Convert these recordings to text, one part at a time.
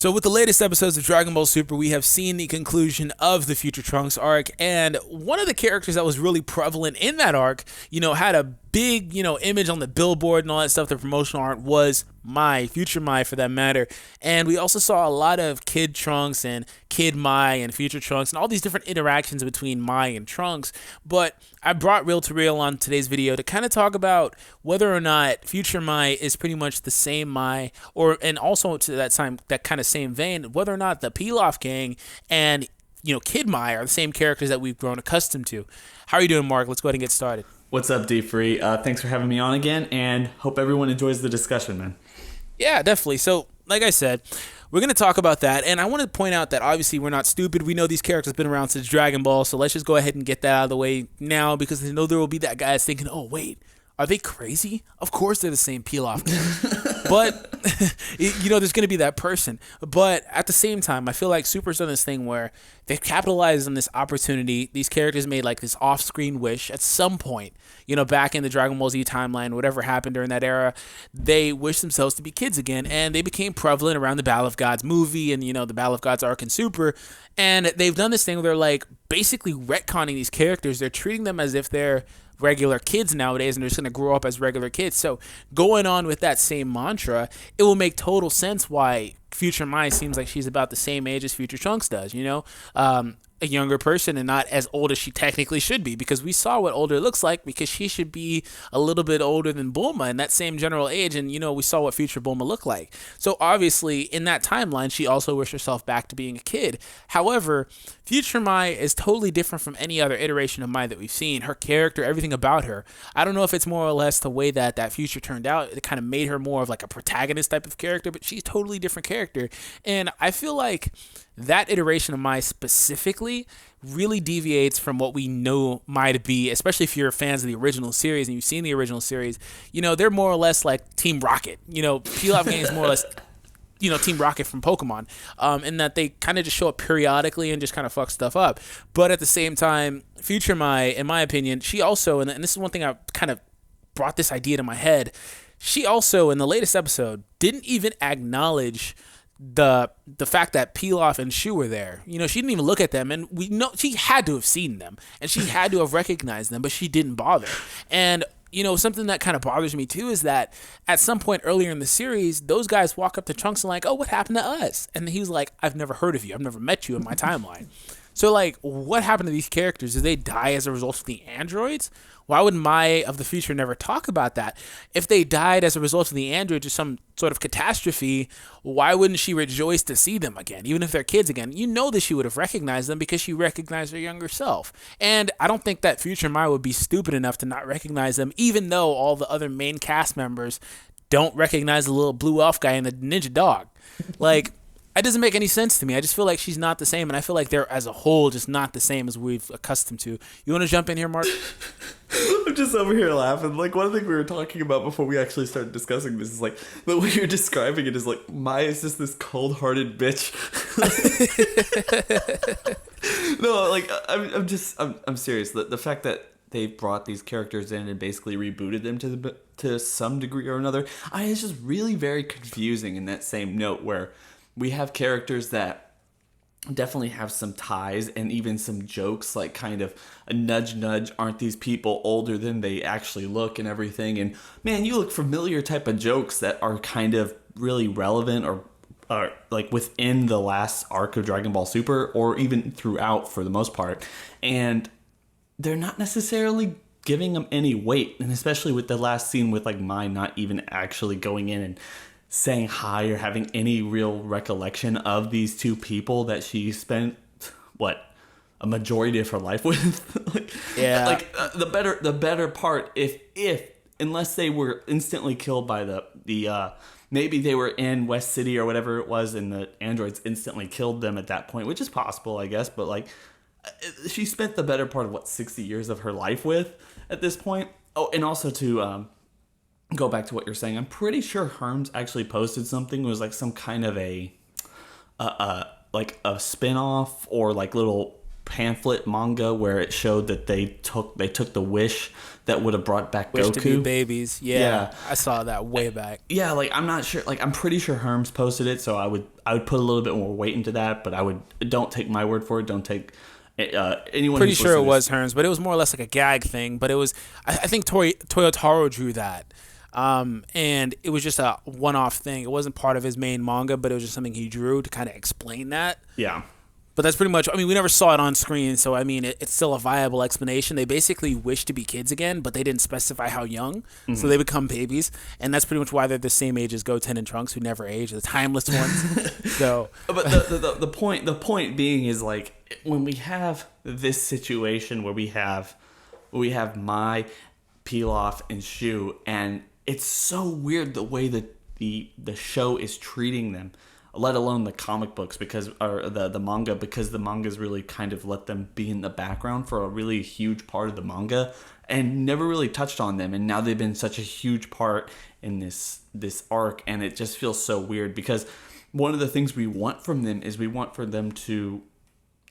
So with the latest episodes of Dragon Ball Super, we have seen the conclusion of the Future Trunks arc, and one of the characters that was really prevalent in that arc, had a big, image on the billboard and all that stuff, the promotional art was Future Mai for that matter. And we also saw a lot of Kid Trunks and Kid Mai and Future Trunks and all these different interactions between Mai and Trunks. But I brought Real to Real on today's video to kind of talk about whether or not Future Mai is pretty much the same Mai, and also to that kind of same vein, whether or not the Pilaf gang and Kid Mai are the same characters that we've grown accustomed to. How are you doing, Mark? Let's go ahead and get started. What's up, D-Free? Thanks for having me on again, and hope everyone enjoys the discussion, man. Yeah, definitely. So, like I said, we're going to talk about that, and I want to point out that obviously we're not stupid. We know these characters have been around since Dragon Ball, so let's just go ahead and get that out of the way now, because I know there will be that guy that's thinking, oh, wait, are they crazy? Of course they're the same Pilaf. But, there's going to be that person. But at the same time, I feel like Super's done this thing where they've capitalized on this opportunity. These characters made like this off-screen wish at some point, back in the Dragon Ball Z timeline, whatever happened during that era, they wished themselves to be kids again. And they became prevalent around the Battle of Gods movie and, the Battle of Gods arc in Super. And they've done this thing where they're like basically retconning these characters. They're treating them as if they're regular kids nowadays, and they're just going to grow up as regular kids. So going on with that same mantra, it will make total sense why Future Mai seems like she's about the same age as Future Trunks does, a younger person and not as old as she technically should be, because we saw what older looks like, because she should be a little bit older than Bulma in that same general age, and we saw what future Bulma looked like. So obviously in that timeline she also wished herself back to being a kid. However, Future Mai is totally different from any other iteration of Mai that we've seen. Her character, everything about her, I don't know if it's more or less the way that future turned out, it kind of made her more of like a protagonist type of character, but she's a totally different character. And I feel like that iteration of Mai specifically really deviates from what we know Mai to be, especially if you're fans of the original series and you've seen the original series. They're more or less like Team Rocket. Pilaf gang is more or less Team Rocket from Pokemon, in that they kind of just show up periodically and just kind of fuck stuff up. But at the same time, Future Mai, in my opinion, she also, and this is one thing I kind of brought this idea to my head, she also, in the latest episode, didn't even acknowledge the fact that Pilaf and Shu were there. She didn't even look at them, and we know she had to have seen them and she had to have recognized them, but she didn't bother. And something that kind of bothers me too is that at some point earlier in the series, those guys walk up to Trunks and like, oh, what happened to us? And he was like, I've never heard of you. I've never met you in my timeline. So like, what happened to these characters? Did they die as a result of the androids? Why would Mai of the future never talk about that? If they died as a result of the androids or some sort of catastrophe, why wouldn't she rejoice to see them again, even if they're kids again? That she would have recognized them because she recognized her younger self. And I don't think that future Mai would be stupid enough to not recognize them, even though all the other main cast members don't recognize the little blue elf guy and the ninja dog. Like, it doesn't make any sense to me. I just feel like she's not the same, and I feel like they're, as a whole, just not the same as we've accustomed to. You want to jump in here, Mark? I'm just over here laughing. Like, one thing we were talking about before we actually started discussing this is like, the way you're describing it is like, Maya is just this cold-hearted bitch. No, like, I'm serious. The fact that they brought these characters in and basically rebooted them to some degree or another, it's just really very confusing in that same note where we have characters that definitely have some ties and even some jokes, like kind of a nudge, aren't these people older than they actually look and everything? And man, you look familiar type of jokes that are kind of really relevant or like within the last arc of Dragon Ball Super or even throughout for the most part. And they're not necessarily giving them any weight. And especially with the last scene with like Mai not even actually going in and saying hi or having any real recollection of these two people that she spent a majority of her life with. Like, yeah. Like the better part, if unless they were instantly killed by the maybe they were in West City or whatever it was, and the androids instantly killed them at that point, which is possible, I guess. But like, she spent the better part of 60 years of her life with at this point. Oh, and also to go back to what you're saying, I'm pretty sure Herms actually posted something. It was like some kind of a like a spin-off or like little pamphlet manga where it showed that they took the wish that would have brought back Wish Goku to be babies. Yeah. I saw that way back. Yeah, like I'm not sure. Like I'm pretty sure Herms posted it, so I would put a little bit more weight into that. But don't take my word for it. Don't take anyone. Pretty sure it was Herms, but it was more or less like a gag thing. But it was, I think Toyotaro drew that, and it was just a one-off thing. It wasn't part of his main manga, but it was just something he drew to kind of explain that. Yeah. But that's pretty much, I mean, we never saw it on screen, so I mean, it's still a viable explanation. They basically wish to be kids again, but they didn't specify how young, so they become babies, and that's pretty much why they're the same age as Goten and Trunks, who never age, the timeless ones. So, but the point being is like when we have this situation where we have Mai, Pilaf, and Shu, and it's so weird the way that the show is treating them, let alone the comic books or the manga, because the manga's really kind of let them be in the background for a really huge part of the manga and never really touched on them, and now they've been such a huge part in this arc, and it just feels so weird because one of the things we want from them is we want for them to,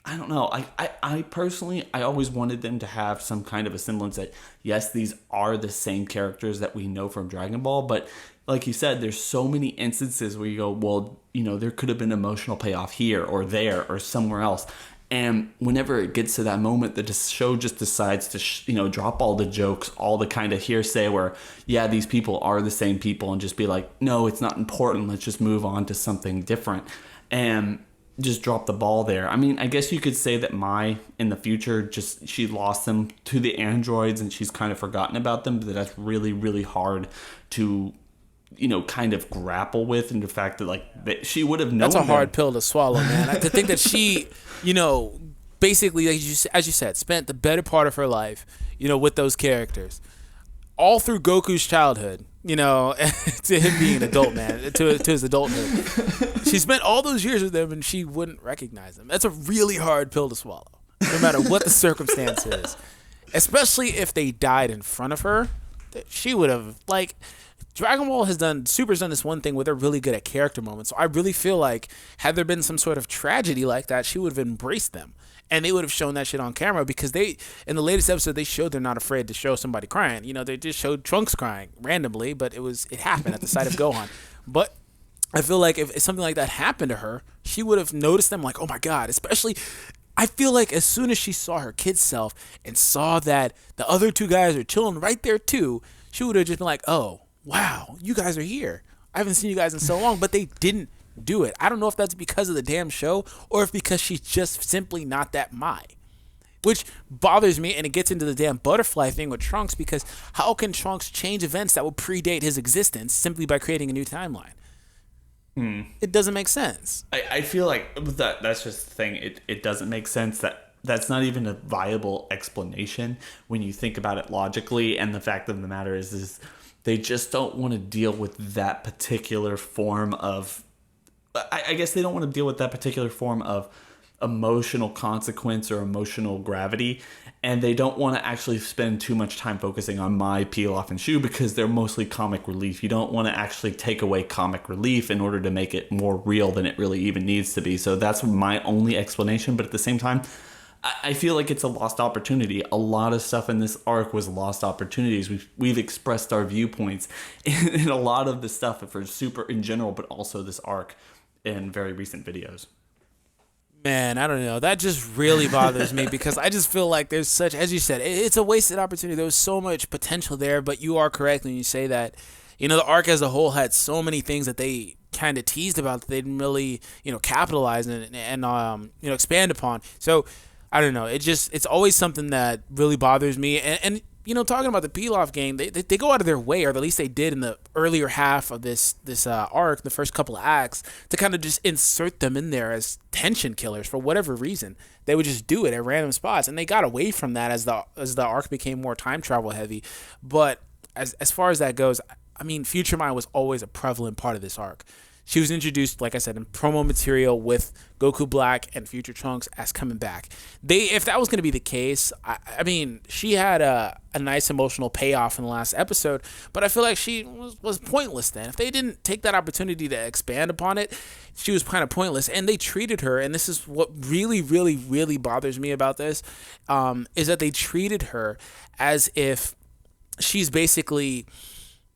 I don't know, I personally, I always wanted them to have some kind of a semblance that, yes, these are the same characters that we know from Dragon Ball, but like you said, there's so many instances where you go, well, there could have been emotional payoff here or there or somewhere else. And whenever it gets to that moment, the show just decides to, drop all the jokes, all the kind of hearsay where, yeah, these people are the same people, and just be like, no, it's not important. Let's just move on to something different. And just drop the ball there. I mean, I guess you could say that Mai in the future, she lost them to the androids and she's kind of forgotten about them, but that's really, really hard to kind of grapple with, and the fact that she would have known. That's a hard pill to swallow, man. To think that she, basically, as you said, spent the better part of her life, with those characters, all through Goku's childhood, to him being an adult, man, to his adulthood. She spent all those years with them, and she wouldn't recognize them. That's a really hard pill to swallow, no matter what the circumstance is. Especially if they died in front of her, she would have, Dragon Ball Super's done this one thing where they're really good at character moments. So I really feel like had there been some sort of tragedy like that, she would have embraced them. And they would have shown that shit on camera, because in the latest episode, they showed they're not afraid to show somebody crying. They just showed Trunks crying randomly, but it happened at the sight of Gohan. But I feel like if something like that happened to her, she would have noticed them like, oh my God, especially, I feel like as soon as she saw her kid self and saw that the other two guys are chilling right there too, she would have just been like, oh, wow, you guys are here. I haven't seen you guys in so long, but they didn't do it. I don't know if that's because of the damn show or if because she's just simply not that Mai, which bothers me, and it gets into the damn butterfly thing with Trunks, because how can Trunks change events that will predate his existence simply by creating a new timeline? It doesn't make sense. I feel like that's just the thing. It doesn't make sense. That's not even a viable explanation when you think about it logically, and the fact of the matter is they just don't want to deal with that particular form of, I guess they don't want to deal with that particular form of emotional consequence or emotional gravity, and they don't want to actually spend too much time focusing on Mai, Pilaf, and Shu, because they're mostly comic relief. You don't want to actually take away comic relief in order to make it more real than it really even needs to be. So that's my only explanation, but at the same time, I feel like it's a lost opportunity. A lot of stuff in this arc was lost opportunities. We've expressed our viewpoints in a lot of the stuff for Super in general, but also this arc in very recent videos. Man, I don't know. That just really bothers me, because I just feel like there's such, as you said, it's a wasted opportunity. There was so much potential there, but you are correct when you say that, the arc as a whole had so many things that they kind of teased about that they didn't really, capitalize and expand upon. So, I don't know. It's always something that really bothers me. And talking about the Pilaf gang, they go out of their way, or at least they did in the earlier half of this arc, the first couple of acts, to kind of just insert them in there as tension killers for whatever reason. They would just do it at random spots, and they got away from that as the arc became more time travel heavy. But as far as that goes, I mean, Future Mind was always a prevalent part of this arc. she was introduced, like I said, in promo material with Goku Black and Future Trunks as coming back. If that was going to be the case, I mean, she had a nice emotional payoff in the last episode, but I feel like she was pointless then. If they didn't take that opportunity to expand upon it, she was kind of pointless. And they treated her, and this is what really, really, really bothers me about this, is that they treated her as if she's basically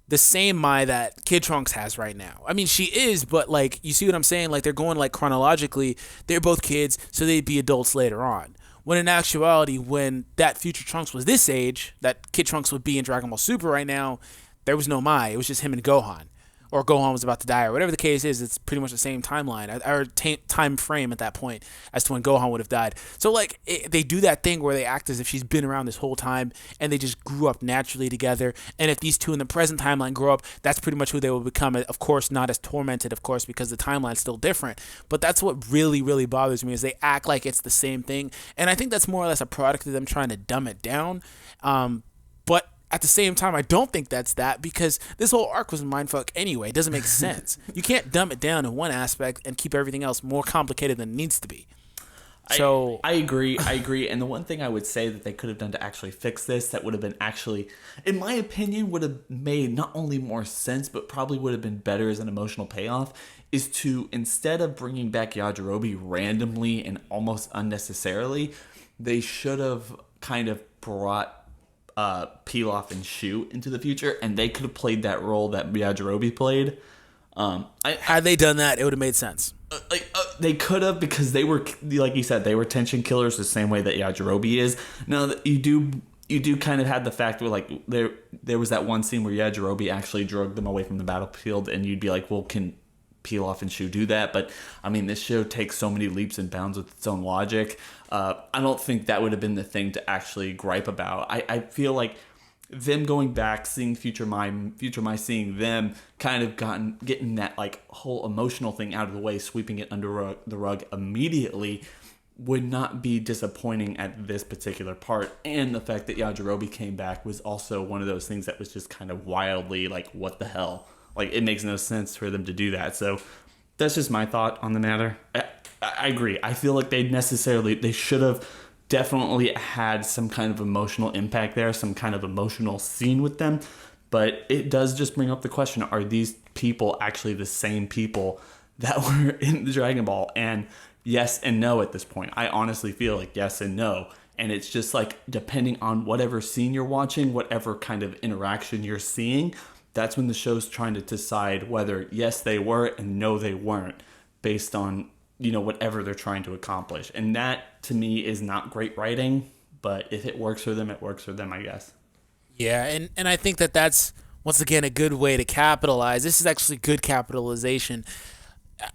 the same Mai that Kid Trunks has right now. I mean, she is, but like, you see what I'm saying? Like, they're going like chronologically. They're both kids, so they'd be adults later on. When in actuality, when that Future Trunks was this age, that Kid Trunks would be in Dragon Ball Super right now, there was no Mai. It was just him and Gohan. Or Gohan was about to die, or whatever the case is. It's pretty much the same timeline, or time frame at that point as to when Gohan would have died. So, like, they do that thing where they act as if she's been around this whole time, and they just grew up naturally together. And if these two in the present timeline grow up, that's pretty much who they will become. Of course, not as tormented, of course, because the timeline's still different. But that's what really, really bothers me, is they act like it's the same thing. And I think that's more or less a product of them trying to dumb it down. But at the same time, I don't think that's that, because this whole arc was mindfuck anyway. It doesn't make sense. You can't dumb it down in one aspect and keep everything else more complicated than it needs to be. So I agree. And the one thing I would say that they could have done to actually fix this, that would have been actually, in my opinion, would have made not only more sense, but probably would have been better as an emotional payoff, is to, instead of bringing back Yajirobe randomly and almost unnecessarily, they should have kind of brought Pilaf and Shu into the future, and they could have played that role that Yajirobe played. Had they done that, it would have made sense. They could have, because they were, like you said, they were tension killers the same way that Yajirobe is. Now, you do kind of have the fact where, like, there was that one scene where Yajirobe actually drug them away from the battlefield, and you'd be like, well, can Pilaf and Shu do that? But I mean, this show takes so many leaps and bounds with its own logic. I don't think that would have been the thing to actually gripe about. I feel like them going back, seeing Future Mai, seeing them kind of getting that like whole emotional thing out of the way, sweeping it under the rug immediately, would not be disappointing at this particular part. And the fact that Yajirobe came back was also one of those things that was just kind of wildly like, what the hell? Like, it makes no sense for them to do that. So that's just my thought on the matter. I agree. I feel like they should have definitely had some kind of emotional impact there, some kind of emotional scene with them. But it does just bring up the question, are these people actually the same people that were in the Dragon Ball? And yes and no at this point. I honestly feel like yes and no. And it's just like, depending on whatever scene you're watching, whatever kind of interaction you're seeing, that's when the show's trying to decide whether yes they were and no they weren't, based on, you know, whatever they're trying to accomplish. And that, to me, is not great writing, but if it works for them, it works for them, I guess. Yeah, and I think that's, once again, a good way to capitalize. This is actually good capitalization.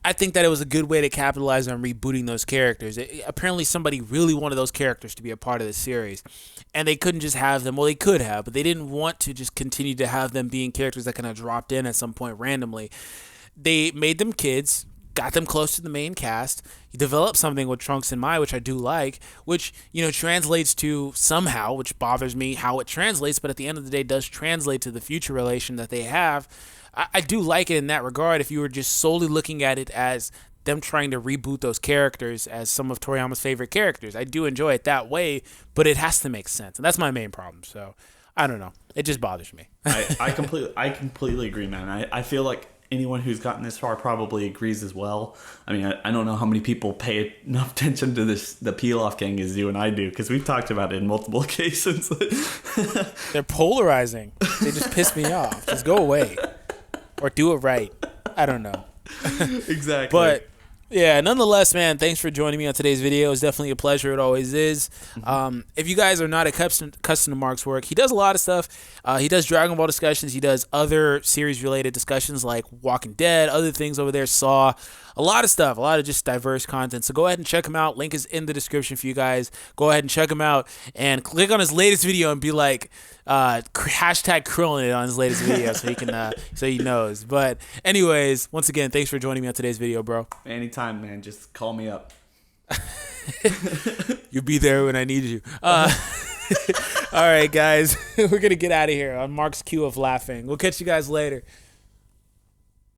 I think that it was a good way to capitalize on rebooting those characters. Apparently somebody really wanted those characters to be a part of the series, and they couldn't just have them. Well, they could have, but they didn't want to just continue to have them being characters that kind of dropped in at some point randomly. They made them kids, got them close to the main cast. You developed something with Trunks and Mai, which I do like, which, you know, translates to somehow, which bothers me how it translates, but at the end of the day does translate to the future relation that they have. I do like it in that regard. If you were just solely looking at it as them trying to reboot those characters as some of Toriyama's favorite characters, I do enjoy it that way, but it has to make sense, and that's my main problem. So I don't know, it just bothers me. I completely agree, man. I feel like anyone who's gotten this far probably agrees as well. I mean, I don't know how many people pay enough attention to the Pilaf gang as you and I do, because we've talked about it in multiple occasions. They're polarizing. They just piss me off. Just go away. Or do it right. I don't know. Exactly. But yeah, nonetheless, man, thanks for joining me on today's video. It's definitely a pleasure. It always is. If you guys are not accustomed to Mark's work, he does a lot of stuff. He does Dragon Ball discussions. He does other series-related discussions like Walking Dead, other things over there, Saw. A lot of stuff, a lot of just diverse content. So go ahead and check him out. Link is in the description for you guys. Go ahead and check him out and click on his latest video and be like, hashtag Krillin it on his latest video so he can, so he knows. But anyways, once again, thanks for joining me on today's video, bro. Anytime, man. Just call me up. You'll be there when I need you. All right, guys, we're going to get out of here on Mark's cue of laughing. We'll catch you guys later.